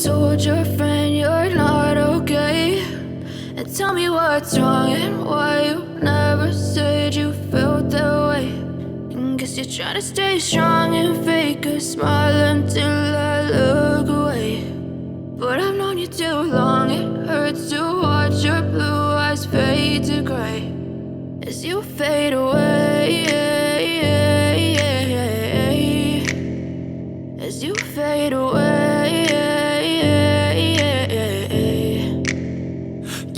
told your friend you're not okay, and tell me what's wrong and why you never said you felt that way. And guess you're trying to stay strong and fake a smile until I look away. But I've known you too long, it hurts to watch your blue eyes fade to gray as you fade away, as you fade away.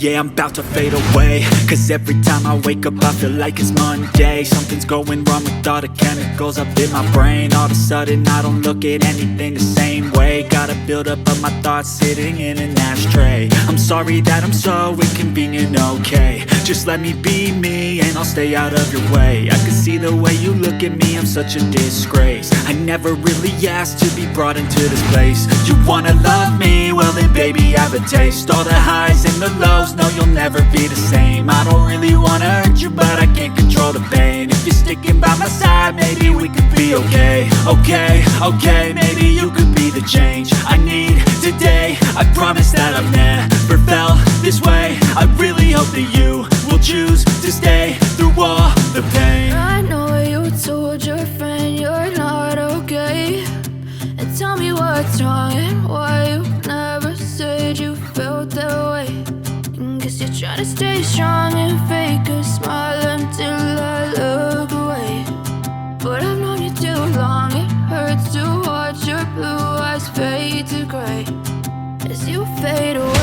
Yeah, I'm about to fade away, cause every time I wake up I feel like it's Monday. Something's going wrong with all the chemicals up in my brain. All of a sudden I don't look at anything the same way. Got a buildup of my thoughts sitting in an ashtray. I'm sorry that I'm so inconvenient, okay. Just let me be me and I'll stay out of your way. I can see the way you look at me, I'm such a disgrace. I never really asked to be brought into this place. You wanna love me? Well then baby have a taste. All the highs and the lows, no you'll never be the same. I don't really wanna hurt you but I can't control the pain. If you're sticking by my side maybe we could be okay. Okay, maybe you could be the change I need today. I promise that I've never felt this way. I really hope that you will choose to stay through all the pain. I know you told your friend you're not okay, and tell me what's wrong and why you never said you felt that way. And guess you're trying to stay strong and fake a smile until I look away. But I've known you too long, it hurts to watch your blue eyes fade to gray as you fade away.